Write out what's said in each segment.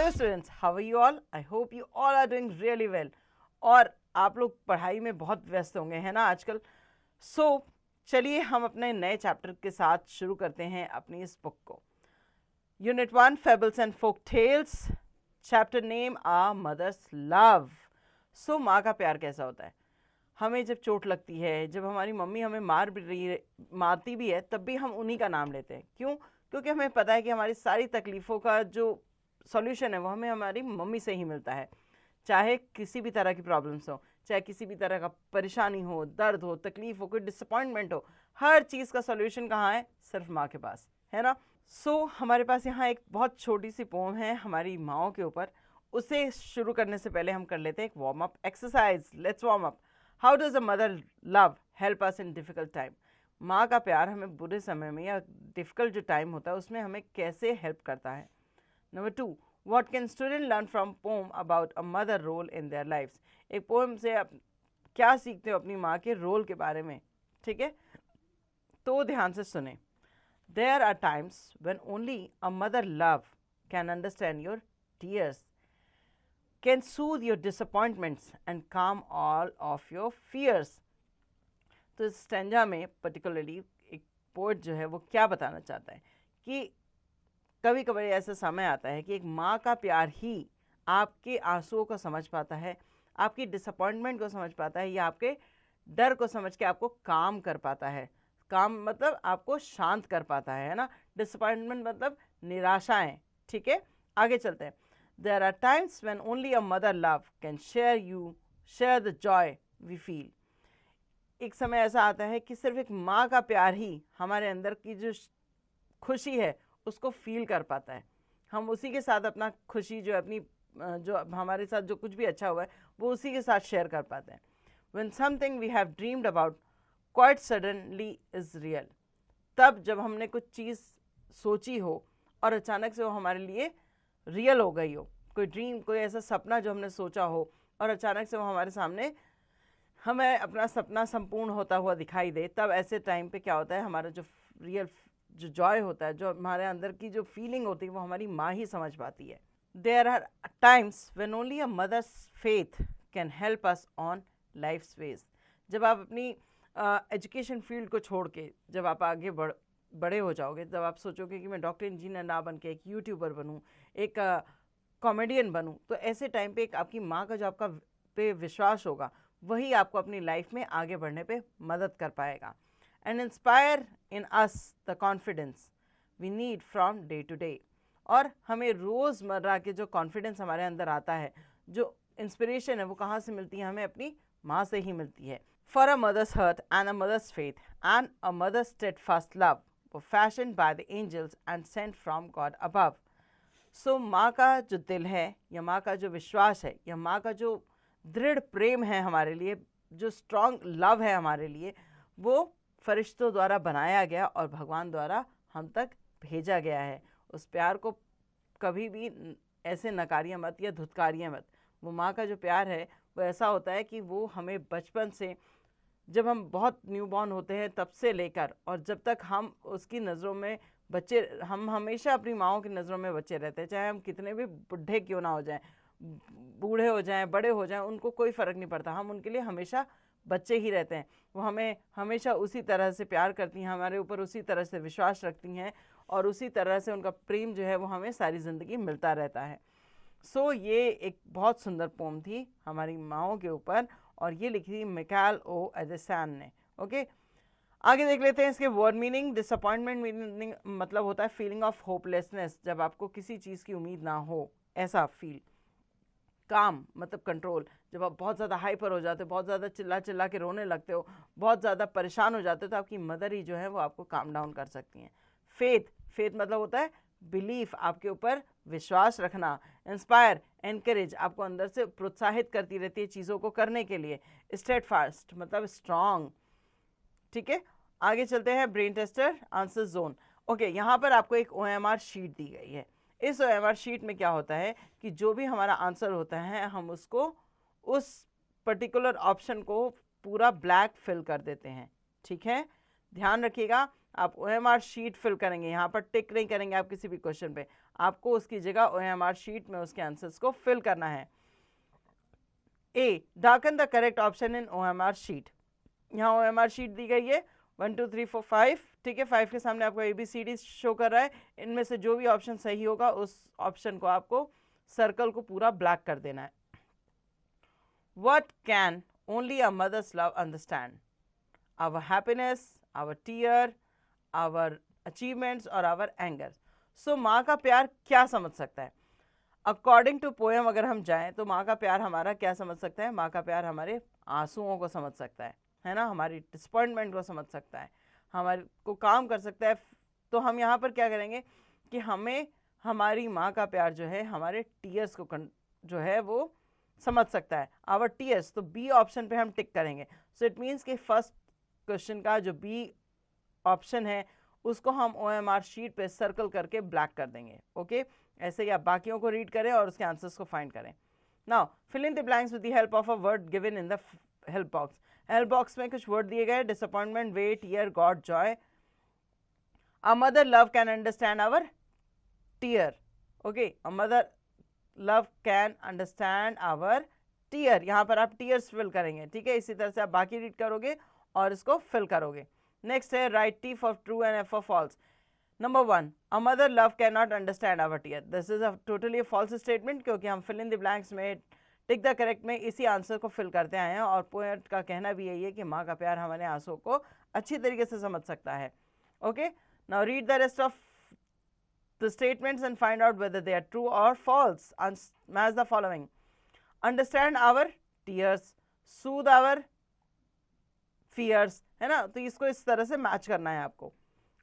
Hello students, how are you all? I hope you all are doing really well. और आप लोग पढ़ाई में बहुत व्यस्त होंगे, है ना आजकल। चलिए हम अपने नए चैप्टर के साथ शुरू करते हैं अपनी इस बुक को। Unit 1, fables and folk tales, chapter name a mother's love. माँ का प्यार कैसा होता है। हमें जब चोट लगती है, जब हमारी मम्मी हमें मारती भी है, तब भी हम उन्हीं का नाम लेते हैं। क्यों? क्योंकि हमें पता है कि हमारी सारी तकलीफ़ों का जो सॉल्यूशन है वो हमें हमारी मम्मी से ही मिलता है। चाहे किसी भी तरह की प्रॉब्लम्स हो, चाहे किसी भी तरह का परेशानी हो, दर्द हो, तकलीफ हो, कोई डिसअपॉइंटमेंट हो, हर चीज़ का सॉल्यूशन कहाँ है? सिर्फ माँ के पास, है ना। हमारे पास यहाँ एक बहुत छोटी सी पोम है हमारी माँओं के ऊपर। उसे शुरू करने से पहले हम कर लेते हैं एक warm up exercise. Let's warm up. How does a mother love help us in difficult time? माँ का प्यार हमें बुरे समय में या डिफ़िकल्ट जो टाइम होता है उसमें हमें कैसे हेल्प करता है। Number 2, what can student learn from poem about a mother role in their lives? एक पोएम से आप क्या सीखते हो अपनी माँ के रोल के बारे में, ठीक है। तो ध्यान से सुने। There are times when only a mother love can understand your tears, can soothe your disappointments and calm all of your fears. तो इस स्टैंजा में पर्टिकुलरली एक पोएट जो है वो क्या बताना चाहता है कि कभी कभी ऐसा समय आता है कि एक माँ का प्यार ही आपके आंसुओं को समझ पाता है, आपकी डिसअपॉइंटमेंट को समझ पाता है, या आपके डर को समझ के आपको काम कर पाता है। काम मतलब आपको शांत कर पाता है ना। डिसअपॉइंटमेंट मतलब निराशाएं, ठीक है। आगे चलते हैं। There are times when only a mother love can share the joy we feel. एक समय ऐसा आता है कि सिर्फ एक माँ का प्यार ही हमारे अंदर की जो खुशी है उसको फील कर पाता है। हम उसी के साथ अपना खुशी जो अपनी जो हमारे साथ जो कुछ भी अच्छा हुआ है वो उसी के साथ शेयर कर पाते हैं। When something we have dreamed about quite suddenly is real, तब जब हमने कुछ चीज़ सोची हो और अचानक से वो हमारे लिए रियल हो गई हो। कोई ड्रीम, कोई ऐसा सपना जो हमने सोचा हो और अचानक से वो हमारे सामने हमें अपना सपना संपूर्ण होता हुआ दिखाई दे, तब ऐसे टाइम पे क्या होता है, हमारा जो रियल जो जॉय होता है, जो हमारे अंदर की जो फीलिंग होती है वो हमारी माँ ही समझ पाती है। There are times when only a mother's faith can help us on life's ways. जब आप अपनी एजुकेशन फील्ड को छोड़ के जब आप आगे बड़े हो जाओगे, जब आप सोचोगे कि मैं डॉक्टर इंजीनियर ना बन के एक यूट्यूबर बनूं, एक कॉमेडियन बनूं, तो ऐसे टाइम पे एक आपकी माँ का जो आपका पे विश्वास होगा वही आपको अपनी लाइफ में आगे बढ़ने पे मदद कर पाएगा। And inspire in us the confidence we need from day to day. और हमें रोज़मर्रा के जो कॉन्फिडेंस हमारे अंदर आता है, जो इंस्पिरेशन है, वो कहाँ से मिलती है? हमें अपनी माँ से ही मिलती है। For a mother's heart and a mother's faith and a mother's steadfast love were fashioned by the angels and sent from God above. माँ का जो दिल है, या माँ का जो विश्वास है, या माँ का जो दृढ़ प्रेम है हमारे लिए, जो स्ट्रॉन्ग लव है हमारे लिए, वो फरिश्तों द्वारा बनाया गया और भगवान द्वारा हम तक भेजा गया है। उस प्यार को कभी भी ऐसे नकारिए मत या धुतकारिए मत। वो माँ का जो प्यार है वो ऐसा होता है कि वो हमें बचपन से, जब हम बहुत न्यूबॉर्न होते हैं तब से लेकर, और जब तक हम उसकी नज़रों में बच्चे, हम हमेशा अपनी माँओं की नज़रों में बच्चे रहते हैं। चाहे हम कितने भी बुढ़े क्यों ना हो जाएं, बूढ़े हो जाएं, बड़े हो जाएं, उनको कोई फ़र्क नहीं पड़ता, हम उनके लिए हमेशा बच्चे ही रहते हैं। वो हमें हमेशा उसी तरह से प्यार करती हैं, हमारे ऊपर उसी तरह से विश्वास रखती हैं, और उसी तरह से उनका प्रेम जो है वो हमें सारी ज़िंदगी मिलता रहता है। ये एक बहुत सुंदर पोम थी हमारी माँओं के ऊपर, और ये लिखी थी मिकाएल ओ एजेसान ने। ओके, आगे देख लेते हैं इसके वर्ड मीनिंग। डिसअपॉइंटमेंट मीनिंग मतलब होता है फीलिंग ऑफ होपलेसनेस, जब आपको किसी चीज़ की उम्मीद ना हो, ऐसा फील। काम मतलब कंट्रोल, जब आप बहुत ज़्यादा हाइपर हो जाते हो, बहुत ज़्यादा चिल्ला चिल्ला के रोने लगते हो, बहुत ज़्यादा परेशान हो जाते हो, तो आपकी मदर ही जो है वो आपको काम डाउन कर सकती हैं। फेथ मतलब होता है बिलीफ, आपके ऊपर विश्वास रखना। इंस्पायर, एनकरेज, आपको अंदर से प्रोत्साहित करती रहती है चीज़ों को करने के लिए। स्टेडफास्ट मतलब स्ट्रॉन्ग, ठीक है। आगे चलते हैं brain tester answer zone. Okay, यहाँ पर आपको एक OMR शीट दी गई है। इस OMR शीट में क्या होता है कि जो भी हमारा आंसर होता है हम उसको उस पर्टिकुलर ऑप्शन को पूरा ब्लैक फिल कर देते हैं, ठीक है। ध्यान रखिएगा, आप OMR शीट फिल करेंगे, यहाँ पर टिक नहीं करेंगे आप किसी भी क्वेश्चन पे। आपको उसकी जगह OMR शीट में उसके आंसर्स को फिल करना है। A, darken the correct option in OMR sheet. यहाँ OMR शीट दी गई है 1 2 3 4 5, ठीक है। 5 के सामने आपको ABCD शो कर रहा है। इनमें से जो भी ऑप्शन सही होगा उस ऑप्शन को आपको सर्कल को पूरा ब्लैक कर देना है। What can only a mother's love understand? Our happiness, our tear, our achievements और our anger. So माँ का प्यार क्या समझ सकता है? अकॉर्डिंग टू पोएम अगर हम जाएं तो माँ का प्यार हमारा क्या समझ सकता है? माँ का प्यार हमारे आंसुओं को समझ सकता है ना, हमारी डिसअपॉइंटमेंट को समझ सकता है, हमारे को काम कर सकता है। तो हम यहाँ पर क्या करेंगे कि हमें हमारी माँ का प्यार जो है हमारे टीयर्स को जो है वो समझ सकता है, आवर टीयर्स। तो बी ऑप्शन पे हम टिक करेंगे। सो इट मीन्स कि फर्स्ट क्वेश्चन का जो बी ऑप्शन है उसको हम OMR शीट पे सर्कल करके ब्लैक कर देंगे। ओके, ऐसे ही आप बाकियों को रीड करें और उसके आंसर्स को फाइंड करें। Now fill in the blanks with the help of a word given in the help box. Help box में कुछ वर्ड दिए गए, disappointment, wait, tear, God, joy. A mother love can understand our tear. Okay, a mother love can understand our tear. यहाँ पर आप tears fill करेंगे, ठीक है। इसी तरह से आप बाकी रीड करोगे और इसको फिल करोगे। नेक्स्ट है write T for true and F for false. Number 1, a mother love can not understand our tear. This is a totally false statement, क्योंकि हम फिल इन द ब्लैंक्स में टिक द करेक्ट में इसी answer को fill करते आए हैं और पोएट का कहना भी यही है कि माँ का प्यार हमारे आंसुओं को अच्छी तरीके से समझ सकता है। Okay, now read the rest of the statements and find out whether they are true or false. Match the following. Understand our tears, soothe our fears, है ना। तो इसको इस तरह से मैच करना है आपको,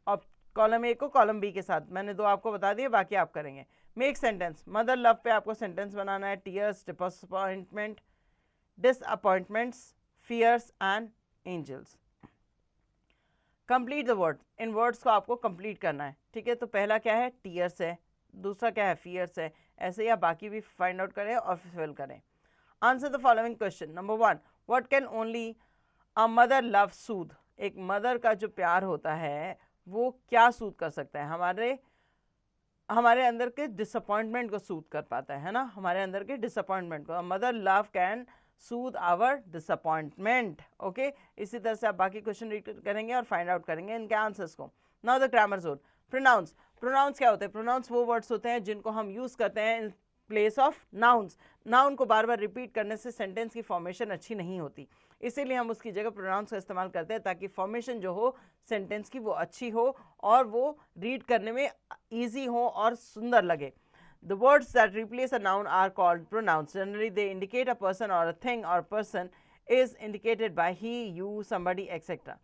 और कॉलम ए को कॉलम बी के साथ। मैंने दो आपको बता दिए, बाकी आप करेंगे। मेक सेंटेंस, मदर लव पे आपको सेंटेंस बनाना है। Tears, disappointments, fears and angels. Complete the word, इन वर्ड्स को आपको कंप्लीट करना है, ठीक है। तो पहला क्या है? टीयर्स है, दूसरा क्या है? फियर्स है। ऐसे ही आप बाकी भी फाइंड आउट करें और फिल करें। Answer the following question. Number 1, what can only a mother love should. एक मदर का जो प्यार होता है वो क्या सूद कर सकता है? हमारे अंदर के डिसअपॉइंटमेंट को सूद कर पाता है ना, हमारे अंदर के डिसअपॉइंटमेंट को। Mother love can soothe our disappointment. Okay, इसी तरह से आप बाकी क्वेश्चन रीड करेंगे और फाइंड आउट करेंगे इनके आंसर्स को। Now the grammar zone. Pronouns. Pronouns क्या होते हैं? प्रोनाउंस वो वर्ड्स होते हैं जिनको हम यूज करते हैं in place of nouns. Noun को बार बार रिपीट करने से सेंटेंस की फॉर्मेशन अच्छी नहीं होती, इसीलिए हम उसकी जगह प्रोनाउंस का इस्तेमाल करते हैं ताकि फॉर्मेशन जो हो सेंटेंस की वो अच्छी हो और वो रीड करने में ईजी हो और सुंदर लगे। The words that replace a noun are called pronouns. Generally, they indicate a person or a thing, or person is indicated by he, you, somebody, etc.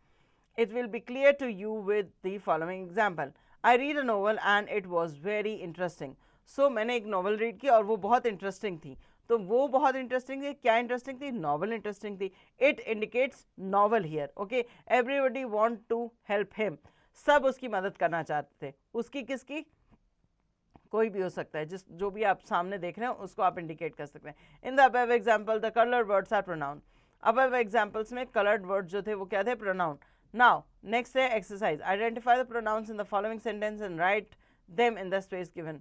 It will be clear to you with the following example. I read a novel and it was very interesting. So, मैंने एक novel read की और वो बहुत interesting थी। तो वो बहुत इंटरेस्टिंग थी, क्या इंटरेस्टिंग थी? नॉवल इंटरेस्टिंग थी। It indicates novel here. Okay, everybody want to help him. सब उसकी मदद करना चाहते थे। उसकी किसकी? कोई भी हो सकता है, जो भी आप सामने देख रहे हैं उसको आप इंडिकेट कर सकते हैं। In the above example the coloured words are pronoun. Above examples में कलर्ड वर्ड जो थे वो क्या थे? प्रोनाउन। नाउ नेक्स्ट है exercise. Identify the pronouns in the following sentence and write them in the space given.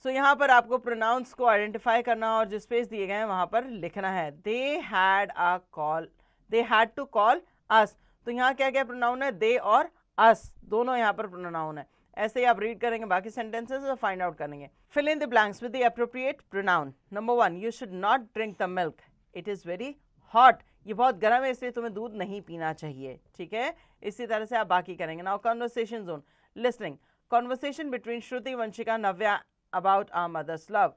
So यहाँ पर आपको प्रोनाउंस को आइडेंटिफाई करना और जो स्पेस दिए गए हैं वहां पर लिखना है। They had to call us. तो यहाँ क्या क्या प्रोनाउन है? दे और अस, दोनों यहाँ पर प्रोनाउन है। ऐसे ही आप रीड करेंगे बाकी सेंटेंसेस और फाइंड आउट करेंगे। Fill in the blanks with the appropriate pronoun. Number 1, you should not drink the milk, it is very hot. ये बहुत गर्म है इसलिए तुम्हें दूध नहीं पीना चाहिए, ठीक है। इसी तरह से आप बाकी करेंगे। Now conversation zone. Listening. Conversation between Shruti, Vanshika, Navya about our mother's love.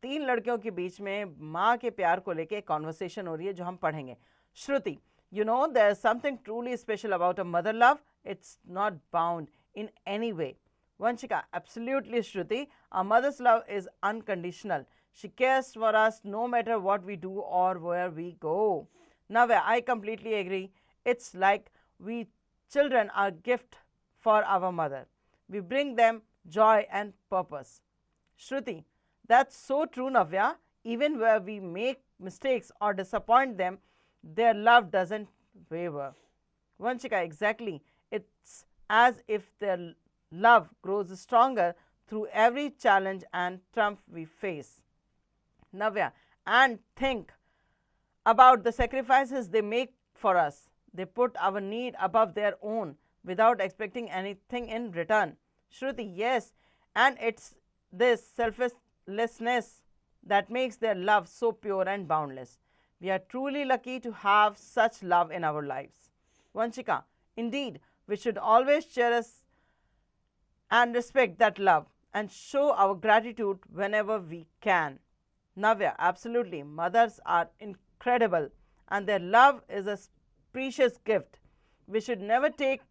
3 लड़कियों के बीच में माँ के प्यार को लेके कॉन्वर्सेशन हो रही है जो हम पढ़ेंगे। श्रुति, you know there's something truly special about a mother love. It's not bound in any way. Vanshika, absolutely Shruti. Our mother's love is unconditional. She cares for us no matter what we do or where we go. Navya, I completely agree. It's like we children are gift for our mother. We bring them joy and purpose. Shruti, that's so true, Navya. Even where we make mistakes or disappoint them, their love doesn't waver. Vanshika, exactly. It's as if their love grows stronger through every challenge and trump we face. Navya, and think about the sacrifices they make for us. They put our need above their own without expecting anything in return. Shruti, yes, and it's this selflessness that makes their love so pure and boundless. We are truly lucky to have such love in our lives. Vanshika, indeed, we should always cherish and respect that love and show our gratitude whenever we can. Navya, absolutely. Mothers are incredible and their love is a precious gift. We should never take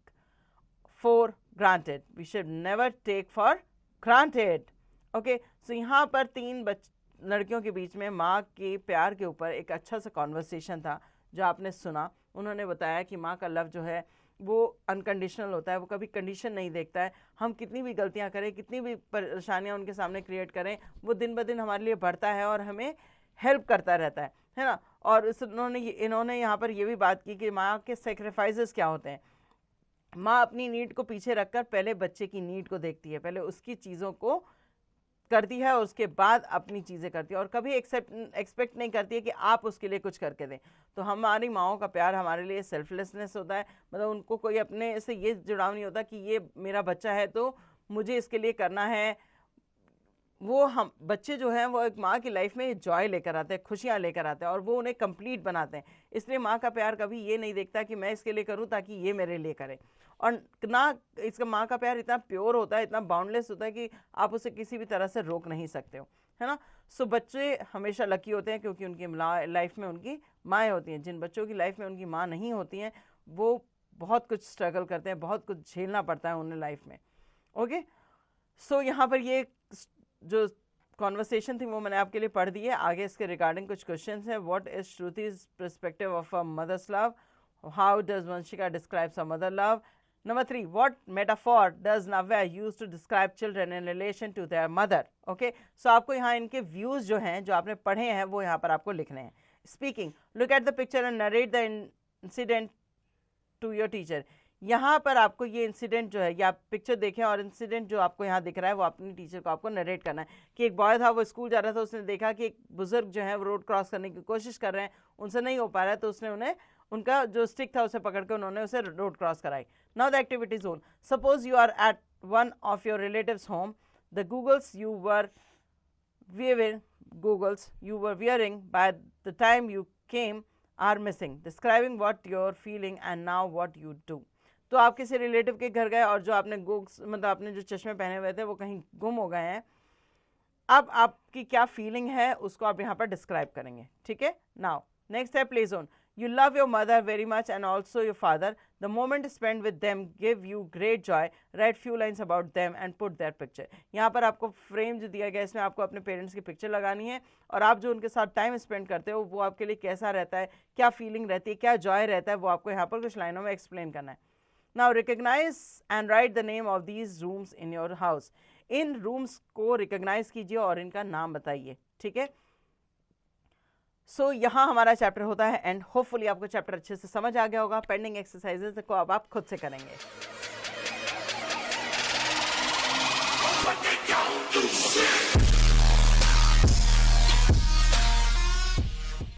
for granted. We should never take for granted. Okay, so यहाँ पर तीन लड़कियों के बीच में माँ के प्यार के ऊपर एक अच्छा सा कॉन्वर्सेशन था जो आपने सुना. उन्होंने बताया कि माँ का लव जो है वो अनकंडीशनल होता है, वो कभी कंडीशन नहीं देखता है. हम कितनी भी गलतियाँ करें, कितनी भी परेशानियाँ उनके सामने क्रिएट करें, वो दिन ब दिन हमारे लिए बढ़ता है और हमें हेल्प करता रहता है ना. और इन्होंने यहाँ पर ये भी बात की कि माँ के सेक्रीफाइसेस क्या होते हैं. माँ अपनी नीड को पीछे रखकर पहले बच्चे की नीड को देखती है, पहले उसकी चीज़ों को करती है और उसके बाद अपनी चीज़ें करती है और कभी एक्सपेक्ट नहीं करती है कि आप उसके लिए कुछ करके दें. तो हमारी माँओं का प्यार हमारे लिए सेल्फलेसनेस होता है. मतलब उनको कोई अपने से ये जुड़ाव नहीं होता कि ये मेरा बच्चा है तो मुझे इसके लिए करना है. वो हम बच्चे जो हैं वो एक माँ की लाइफ में जॉय लेकर आते हैं, खुशियाँ लेकर आते हैं और वो उन्हें कंप्लीट बनाते हैं. इसलिए माँ का प्यार कभी ये नहीं देखता कि मैं इसके लिए करूँ ताकि ये मेरे लिए करे. और ना इसका माँ का प्यार इतना प्योर होता है, इतना बाउंडलेस होता है कि आप उसे किसी भी तरह से रोक नहीं सकते हो, है ना. सो बच्चे हमेशा लकी होते हैं क्योंकि उनकी लाइफ में उनकी माएँ होती हैं. जिन बच्चों की लाइफ में उनकी माँ नहीं होती हैं वो बहुत कुछ स्ट्रगल करते हैं, बहुत कुछ झेलना पड़ता है उन्हें लाइफ में. ओके, सो यहाँ पर ये जो कॉन्वर्सेशन थी वो मैंने आपके लिए पढ़ दी है. आगे इसके रिगार्डिंग कुछ क्वेश्चंस हैं. What is Shruti's perspective of a mother's love? How does Vanshika describe a mother love? Number 3, what metaphor does Navya use to describe children in relation to their mother? Okay, so आपको यहाँ इनके views जो हैं जो आपने पढ़े हैं वो यहाँ पर आपको लिखने हैं. Speaking, look at the picture and narrate the incident to your teacher. यहाँ पर आपको ये इंसिडेंट जो है, ये आप पिक्चर देखें और इंसिडेंट जो आपको यहाँ दिख रहा है वो अपनी टीचर को आपको नरेट करना है. कि एक बॉय था, वो स्कूल जा रहा था, उसने देखा कि एक बुजुर्ग जो है वो रोड क्रॉस करने की कोशिश कर रहे हैं, उनसे नहीं हो पा रहा है, तो उसने उन्हें उनका जो स्टिक था उसे पकड़ के उन्होंने उसे रोड क्रॉस कराई. Now the activity zone. Suppose you are at one of your relative's home. The goggles you were wearing by the time you came are missing. Describing what you are feeling and now what you do. तो आप किसी relative के घर गए और जो आपने मतलब आपने जो चश्मे पहने हुए थे वो कहीं गुम हो गए हैं. अब आपकी क्या फीलिंग है उसको आप यहाँ पर डिस्क्राइब करेंगे. ठीक है. नाउ नेक्स्ट है play zone. You love your mother very much and also your father. The moment spent with them give you great joy. Write few lines about them and put their picture. यहाँ पर आपको frame जो दिया गया है इसमें आपको अपने पेरेंट्स की पिक्चर लगानी है और आप जो उनके साथ टाइम स्पेंड करते हो वो आपके लिए कैसा रहता है, क्या फीलिंग रहती है, क्या जॉय रहता है, वो आपको यहाँ पर कुछ लाइनों में एक्सप्लेन करना है. Now recognize and write the name of these rooms in your house. In rooms को रिकॉग्नाइज कीजिए और इनका नाम बताइए. ठीक है. सो यहाँ हमारा चैप्टर होता है एंड होपफुली आपको चैप्टर अच्छे से समझ आ गया होगा. पेंडिंग एक्सरसाइजेस को अब आप खुद से करेंगे.